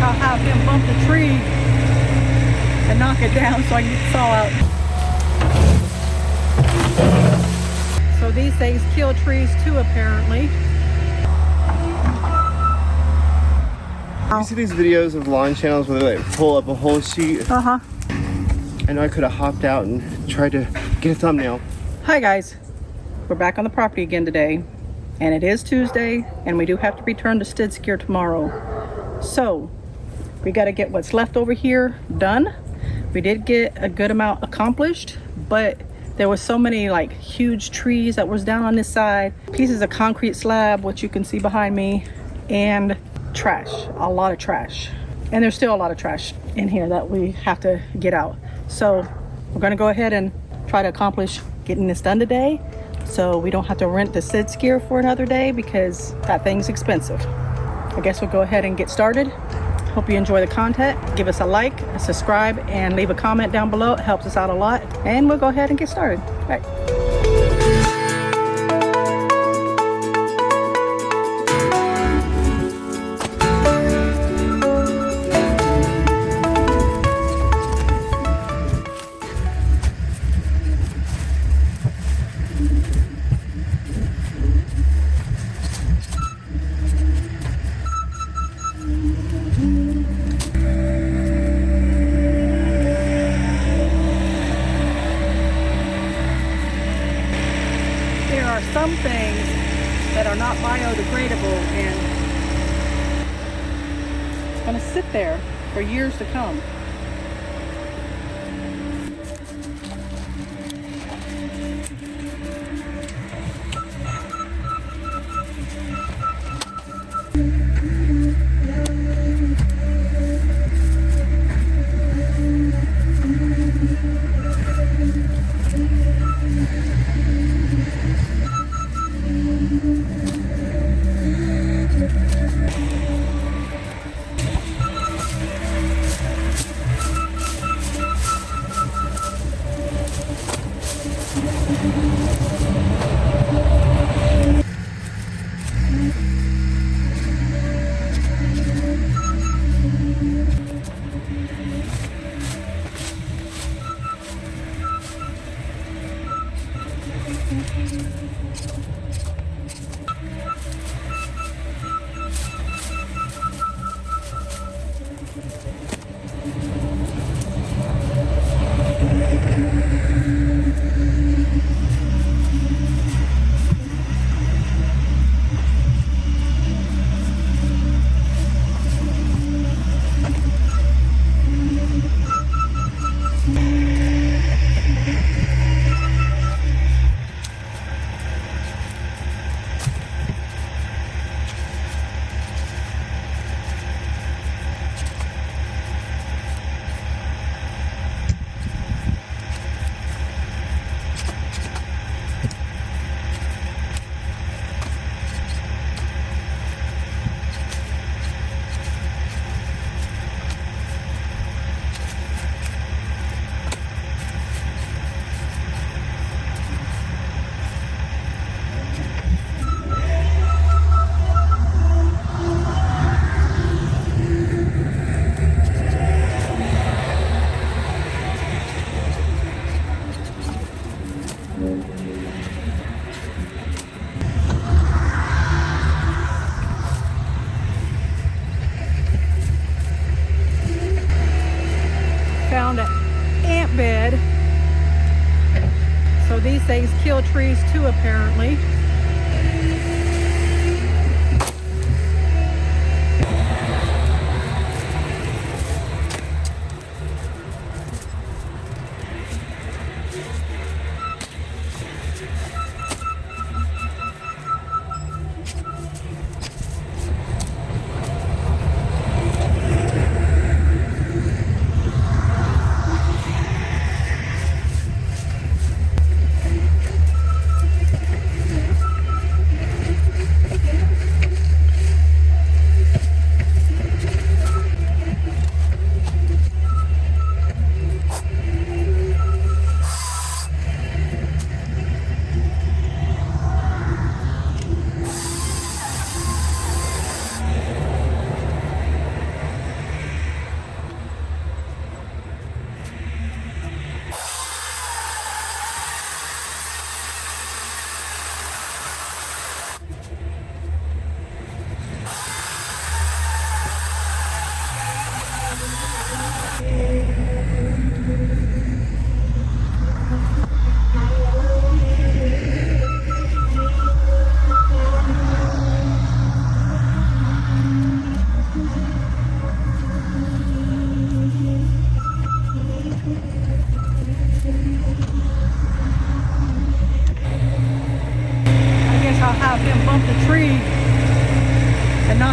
I'll have him bump the tree and knock it down so I can get the saw out. So these things kill trees too, apparently. You see these videos of lawn channels where they like pull up a whole sheet? Uh-huh. I know I could have hopped out and tried to get a thumbnail. Hi guys, we're back on the property again today, and it is Tuesday, and we do have to return to skid steer tomorrow. So we got to get what's left over here done. We did get a good amount accomplished, but there was so many like huge trees that was down on this side, pieces of concrete slab, which you can see behind me, and trash, a lot of trash. And there's still a lot of trash in here that we have to get out. So we're going to go ahead and try to accomplish getting this done today, so we don't have to rent the skid steer for another day, because that thing's expensive. I guess we'll go ahead and get started. Hope you enjoy the content. Give us a like, a subscribe, and leave a comment down below. It helps us out a lot. And we'll go ahead and get started. All right. Some things that are not biodegradable, and it's going to sit there for years to come. Found an ant bed. So these things kill trees too, apparently.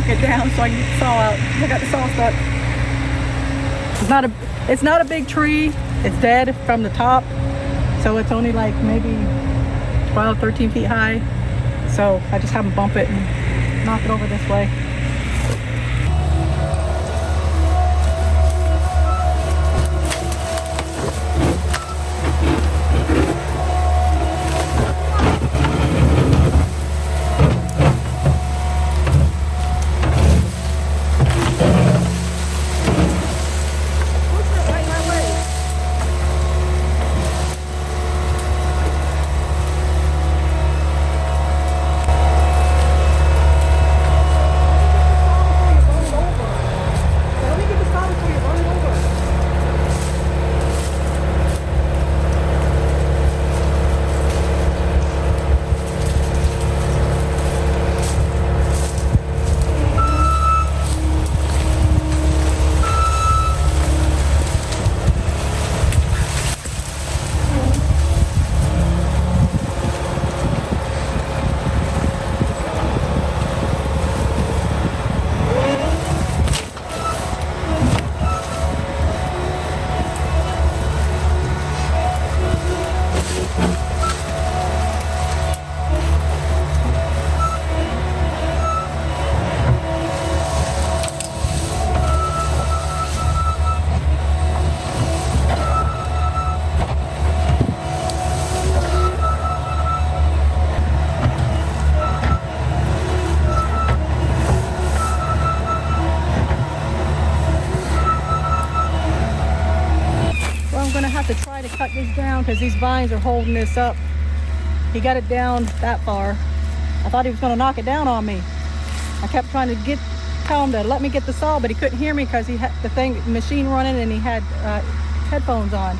knock it down so I can get the saw out. I got the saw stuck. It's not a big tree. It's dead from the top. So it's only like maybe 12, 13 feet high. So I just have them bump it and knock it over this way. To try to cut this down because these vines are holding this up. He got it down that far. I thought he was going to knock it down on me. I kept trying to tell him to let me get the saw, but he couldn't hear me because he had the machine running and he had headphones on.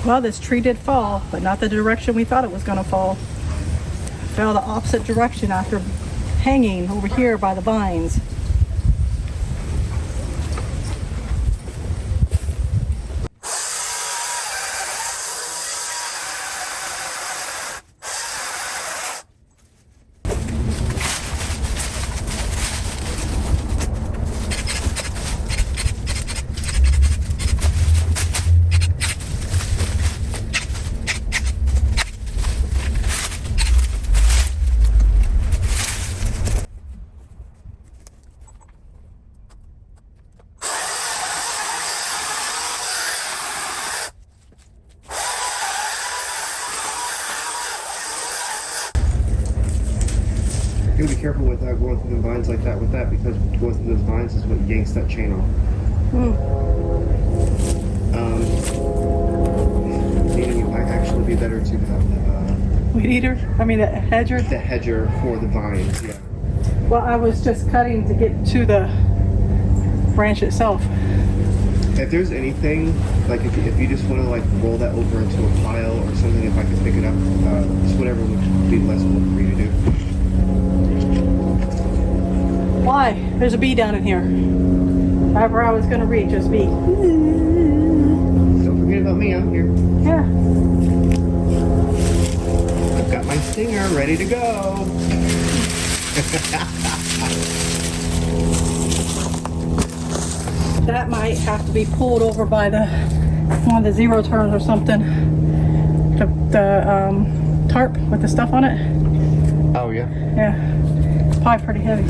Well, this tree did fall, but not the direction we thought it was going to fall. It fell the opposite direction after hanging over here by the vines. You gotta be careful with going through the vines like that with that, because going through those vines is what yanks that chain off. Meaning it might actually be better to have Weed eater? I mean, a hedger? The hedger for the vines, yeah. Well, I was just cutting to get to the branch itself. If there's anything, like if you just want to like roll that over into a pile or something, if I could pick it up, just whatever would be less work for you to do. Why? There's a bee down in here. Wherever I was going to reach, there's a bee. Don't forget about me, I'm here. Yeah. I've got my stinger ready to go. That might have to be pulled over by one of the zero turns or something. The tarp with the stuff on it. Oh yeah. Yeah. It's probably pretty heavy.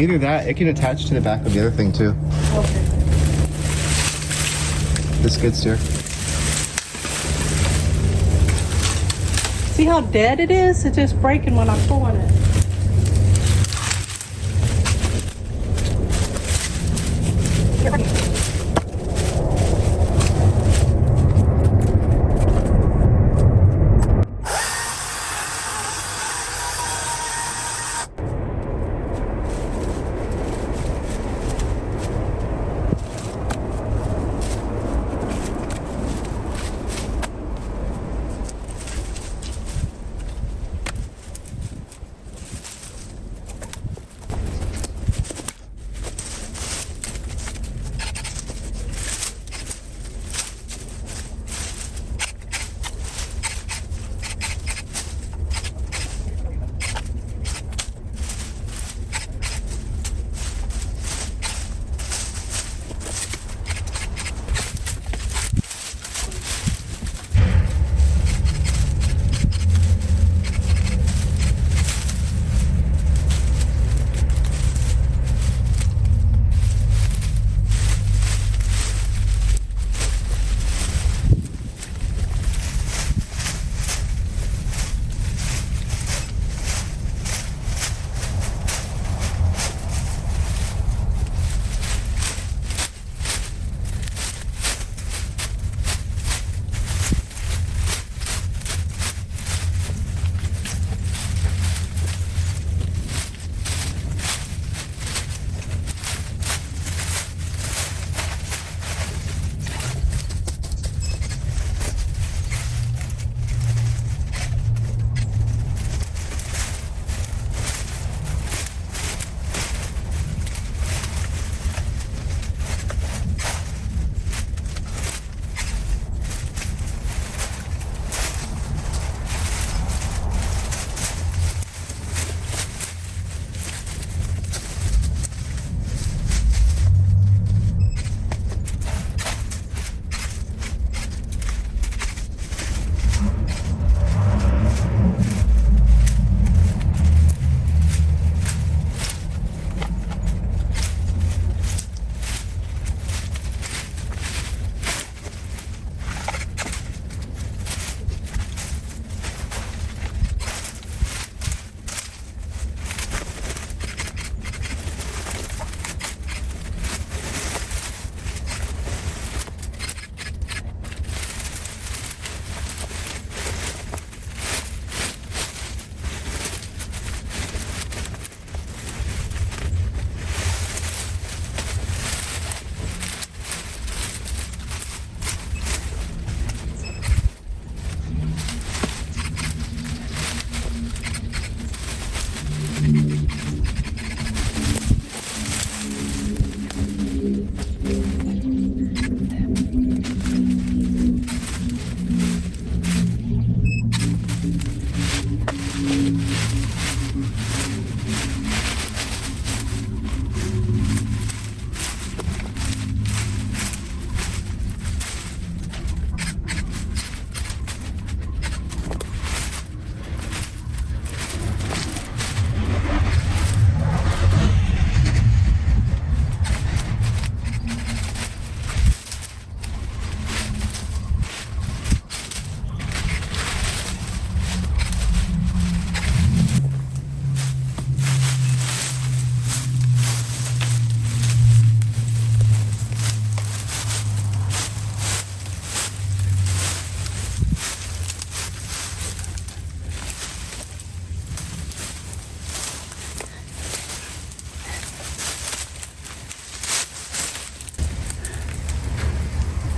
Either that, it can attach to the back of the other thing too. Okay. The skid steer. See how dead it is? It's just breaking when I'm pulling it.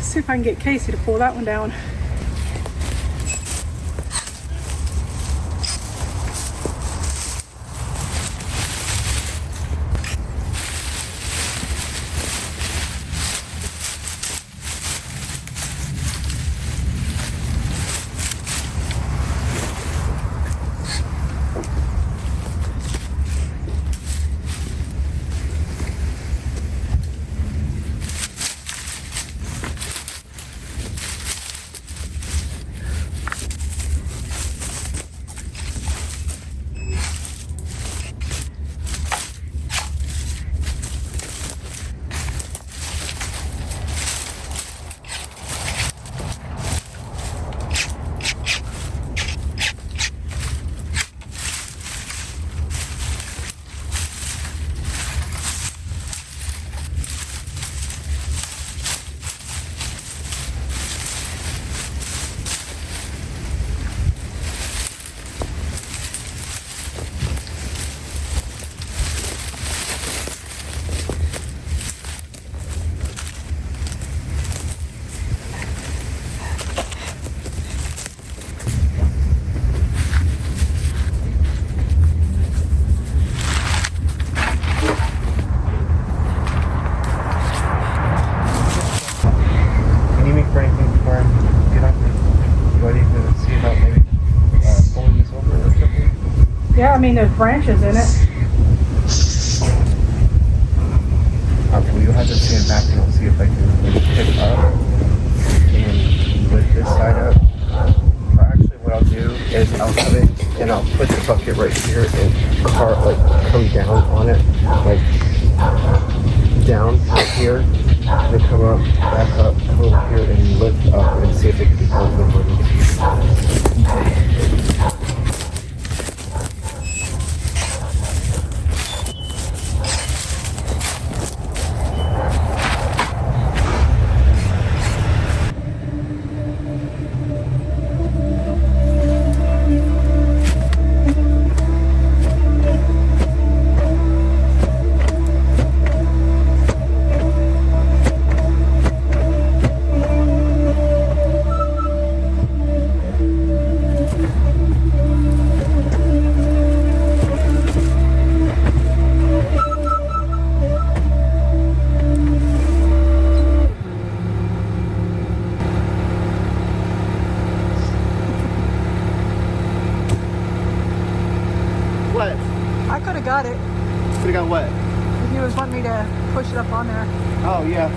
see if I can get Casey to pull that one down. Yeah, I mean, there's branches in it. Well, you'll have to stand back and I'll see if I can maybe pick up and lift this side up. But actually what I'll do is I'll come in and I'll put the bucket right here and come down on it, like down right here, then come up, back up, come over here and lift up and see if it can be pulled over. What? I could have got it. Could have got what? If you was wanting me to push it up on there. Oh, yeah.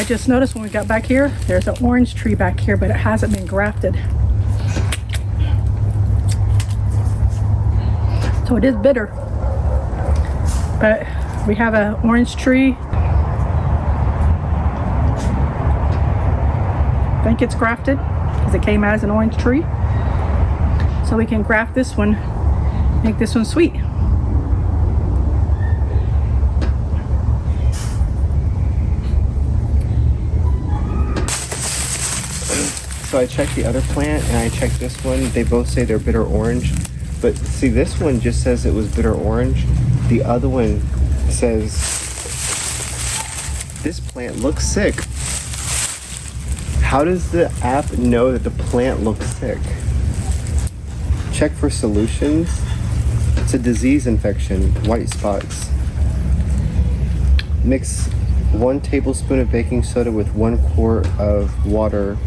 I just noticed when we got back here, there's an orange tree back here, but it hasn't been grafted. So it is bitter. But we have an orange tree. I think it's grafted because it came out as an orange tree. So we can graft this one, make this one sweet. So I checked the other plant and I checked this one. They both say they're bitter orange. But see, this one just says it was bitter orange. The other one says this plant looks sick. How does the app know that the plant looks sick? Check for solutions. It's a disease infection, white spots. Mix 1 tablespoon of baking soda with 1 quart of water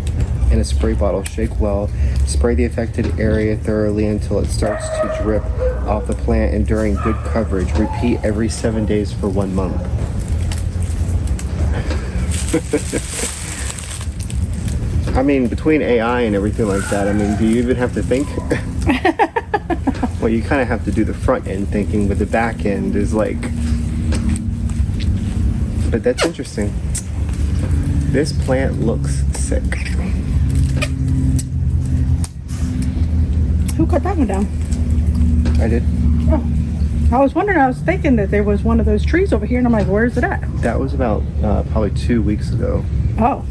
in a spray bottle. Shake well. Spray the affected area thoroughly until it starts to drip off the plant, enduring good coverage. Repeat every 7 days for 1 month. I mean, between AI and everything like that, I mean, do you even have to think? Well, you kind of have to do the front end thinking, but the back end is like... But that's interesting. This plant looks sick. Who cut that one down? I did. Oh, I was wondering, I was thinking that there was one of those trees over here, and I'm like, where's it at? That was about probably 2 weeks ago. Oh.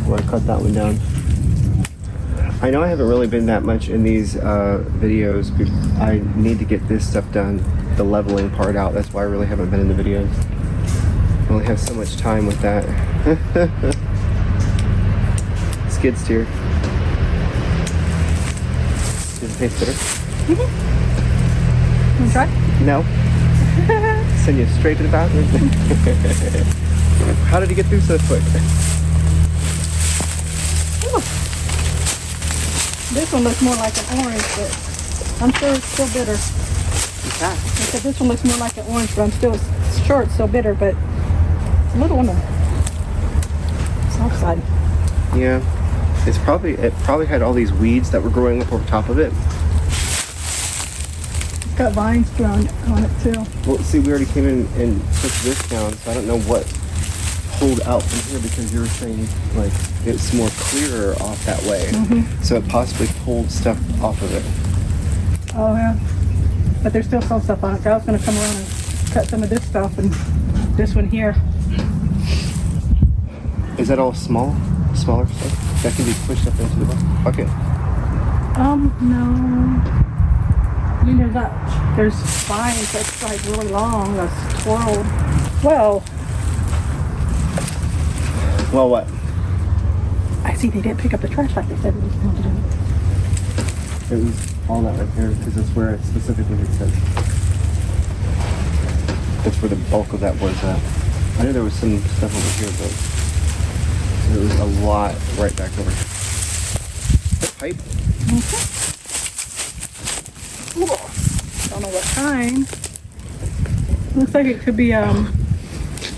Well, I cut that one down. I know I haven't really been that much in these videos. I need to get this stuff done, the leveling part out. That's why I really haven't been in the videos. I only have so much time with that. Skid steer. Does it taste bitter? Mm-hmm. Want to try? No. Send you straight to the bathroom. How did he get through so quick? Ooh. This one looks more like an orange, but I'm sure it's still bitter. Okay. I said this one looks more like an orange, but I'm still sure it's still bitter, but it's a little on the soft side. Yeah. It probably had all these weeds that were growing up over top of it. It's got vines grown on it too. Well, see, we already came in and took this down, so I don't know what pulled out from here because you were saying like it's more clearer off that way. Mm-hmm. So it possibly pulled stuff off of it. Oh yeah, but there's still some stuff on it. I was gonna come around and cut some of this stuff and this one here. Is that all smaller stuff that can be pushed up into the bucket? No. I mean, there's vines that's like really long, that's twirled. Well, what? I see they didn't pick up the trash like they said they was going to do. It was all that right there because that's where it specifically it said. That's where the bulk of that was at. I knew there was some stuff over here, but there was a lot right back over here. That pipe? Okay. Ooh, don't know what kind. Looks like it could be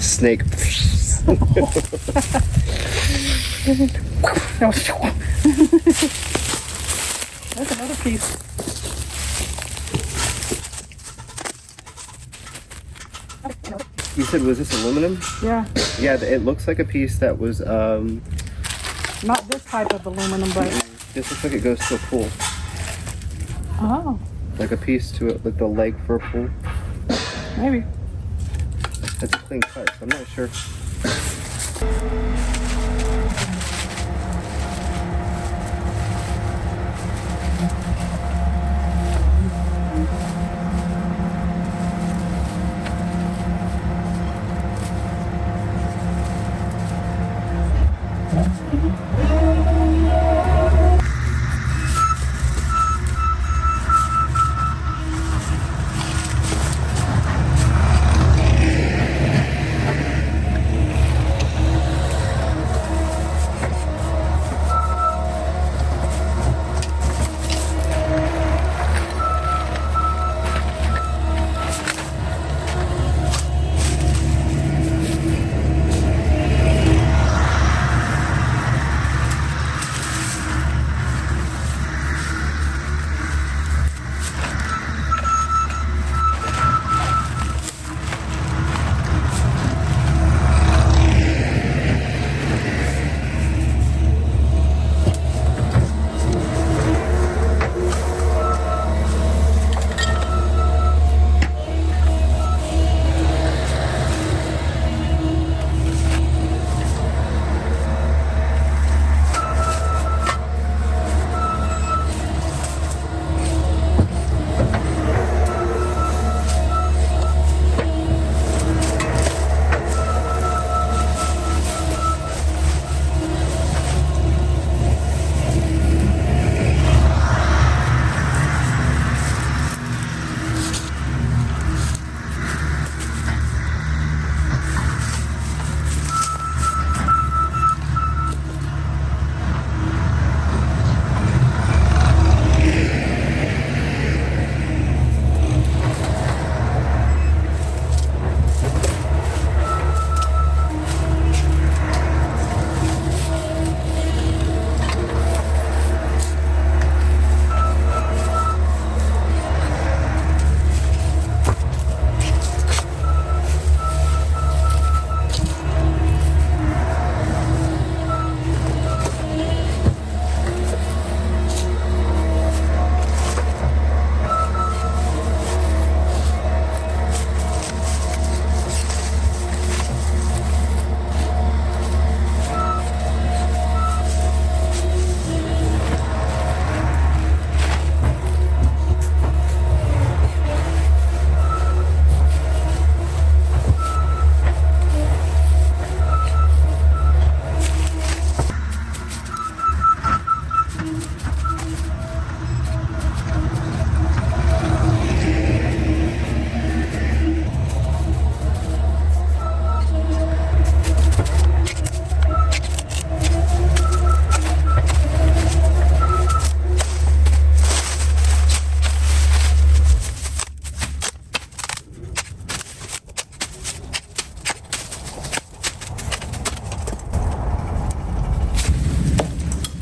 Snake. That's another piece. You said, was this aluminum? Yeah. Yeah, it looks like a piece that was, Not this type of aluminum, but this looks like it goes to a pool. oh, Like a piece to it, like the leg for a pool. maybe. That's a clean cut, so I'm not sure.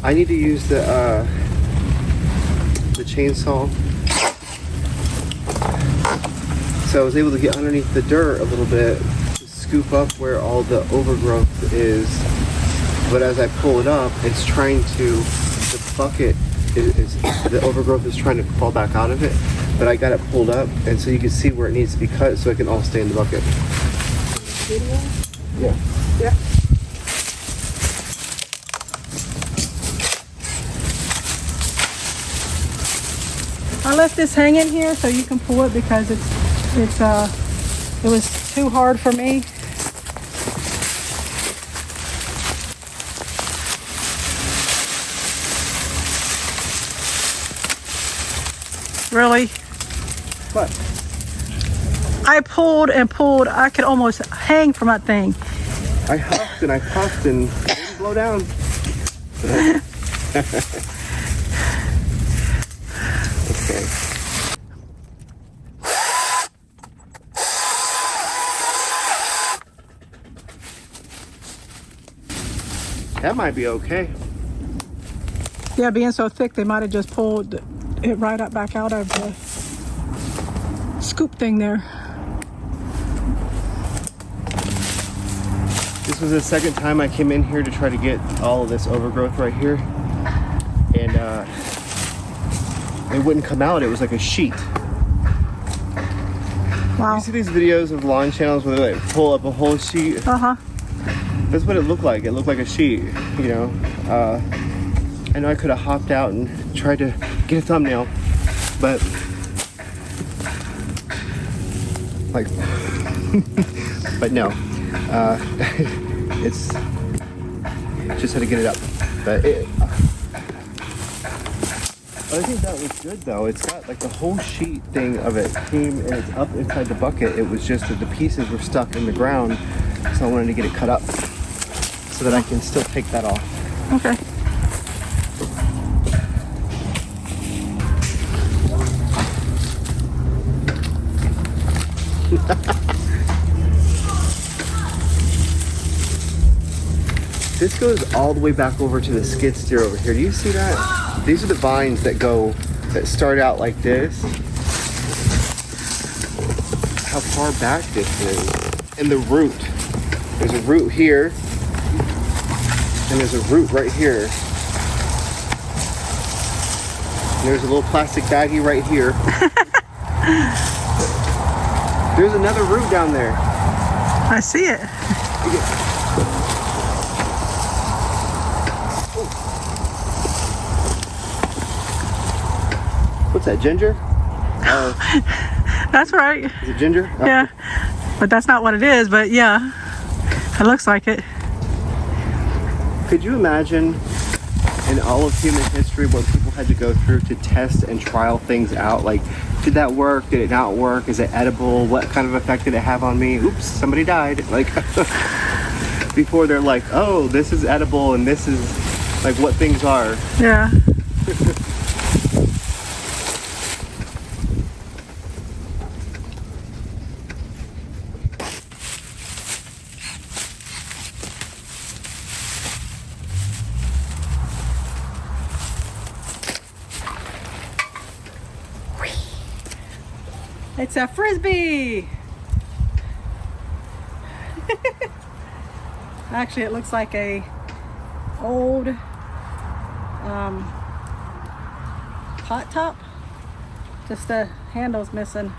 I need to use the chainsaw. So I was able to get underneath the dirt a little bit to scoop up where all the overgrowth is. But as I pull it up, it's trying to, the bucket is the overgrowth is trying to fall back out of it. But I got it pulled up, and so you can see where it needs to be cut so it can all stay in the bucket. Video? Yeah. Yeah. I left this hanging here so you can pull it because it was too hard for me. Really? What? I pulled and pulled. I could almost hang from that thing. I huffed and I puffed and it didn't blow down. Okay. That might be okay. Yeah, being so thick, they might have just pulled it right up back out of the scoop thing there. This was the second time I came in here to try to get all of this overgrowth right here. And it wouldn't come out. It was like a sheet. Wow. You see these videos of lawn channels where they like pull up a whole sheet? Uh-huh. That's what it looked like. It looked like a sheet, you know. I know I could have hopped out and tried to get a thumbnail, but like, but no. It's just had to get it up. But I think that was good though. It's got like the whole sheet thing of it came and it's up inside the bucket. It was just that the pieces were stuck in the ground, so I wanted to get it cut up so that I can still take that off. Okay. This goes all the way back over to the skid steer over here. Do you see that? These are the vines that start out like this. How far back this is. And the root. There's a root here. And there's a root right here. And there's a little plastic baggie right here. There's another root down there. I see it. What's that, ginger? That's right. Is it ginger? Oh. Yeah. But that's not what it is, but yeah. It looks like it. Could you imagine in all of human history what people had to go through to test and trial things out? Like, did that work? Did it not work? Is it edible? What kind of effect did it have on me? Oops, somebody died. Like, before they're like, oh, this is edible and this is like what things are. Yeah. It's a frisbee. Actually, it looks like a old pot top. Just the handle's missing.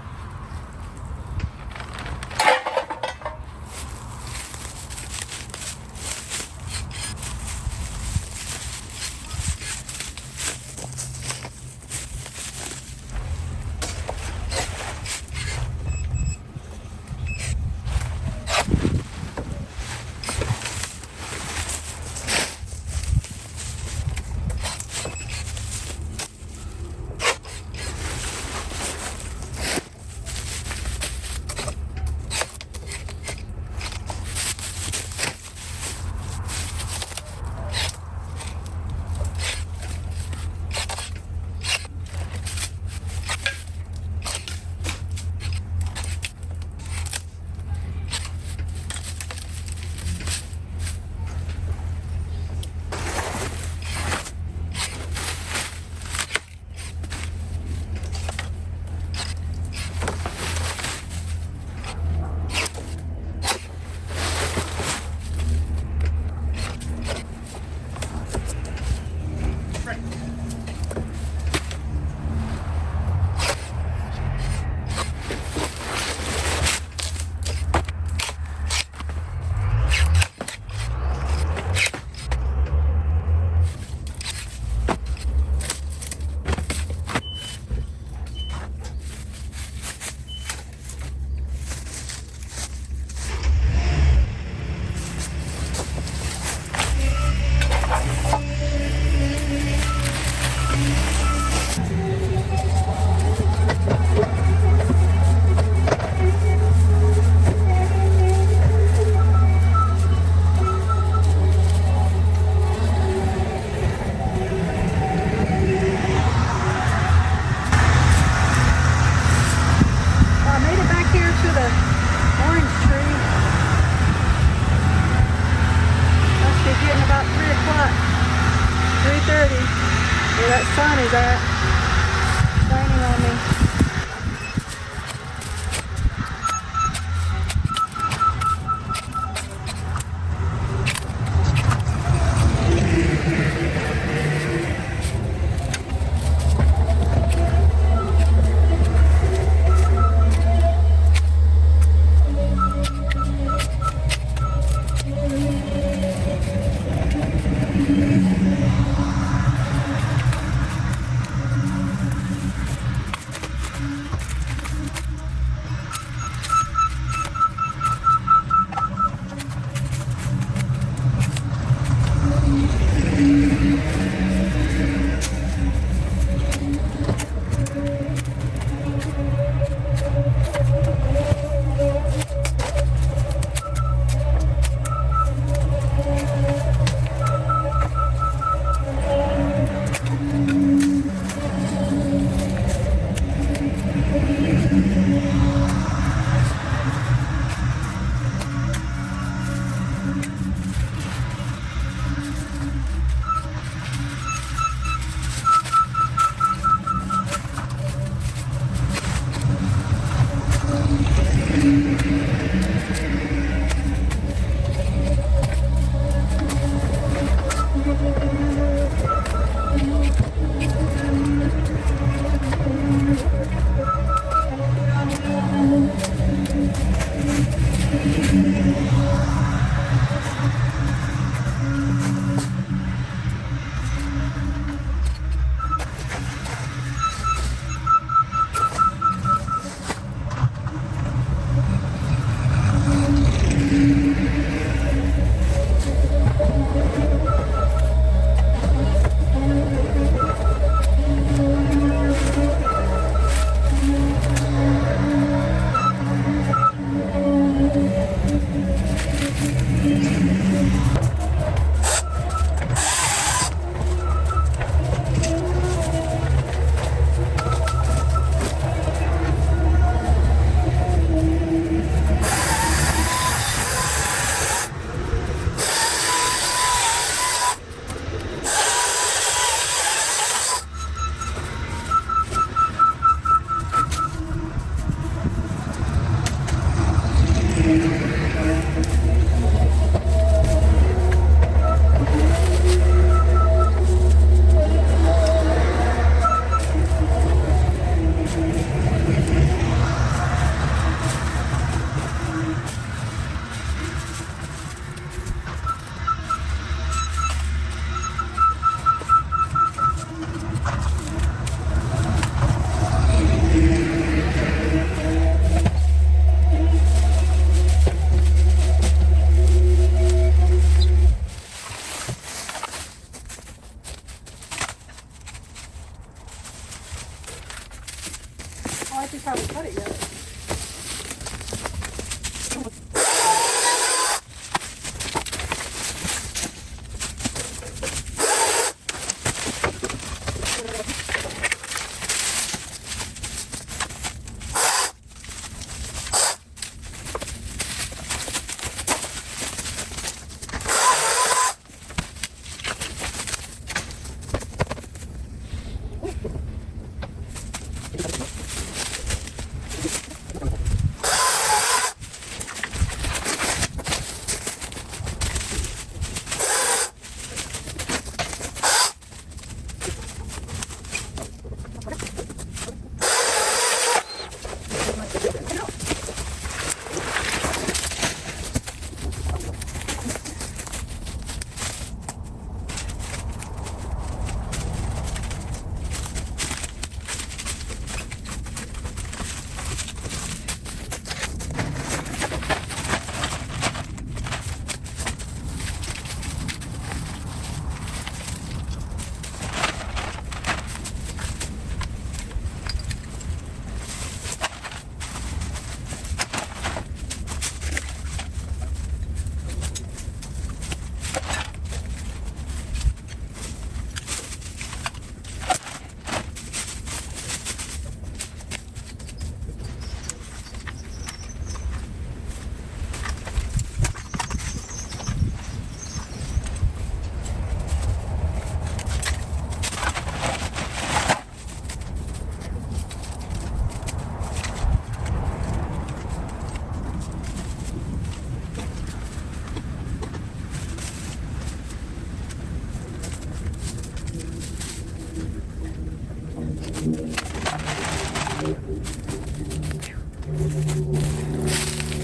I just haven't cut it yet.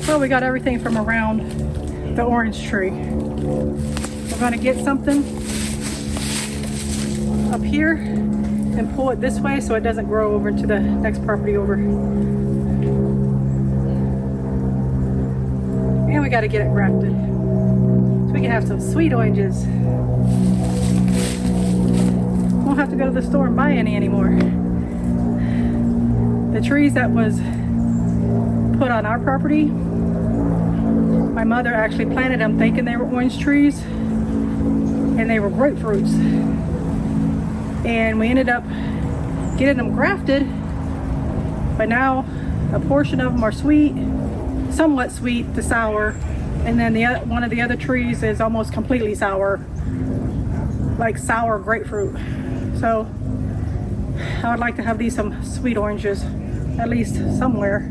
Well, we got everything from around the orange tree. We're going to get something up here and pull it this way so it doesn't grow over into the next property over. And we got to get it grafted so we can have some sweet oranges. Won't have to go to the store and buy any anymore. The trees that was put on our property, my mother actually planted them thinking they were orange trees, and they were grapefruits. And we ended up getting them grafted, but now a portion of them are sweet, somewhat sweet to sour, and then one of the other trees is almost completely sour, like sour grapefruit. So I would like to have these some sweet oranges, at least somewhere.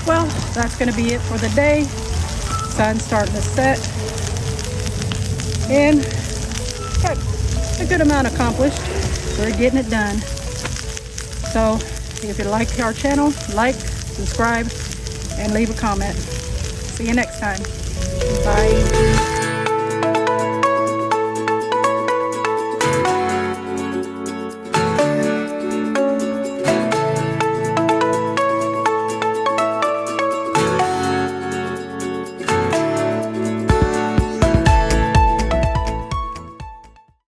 Well, that's going to be it for the day. Sun's starting to set. And got a good amount accomplished. We're getting it done. So if you like our channel, like, subscribe, and leave a comment. See you next time. Bye.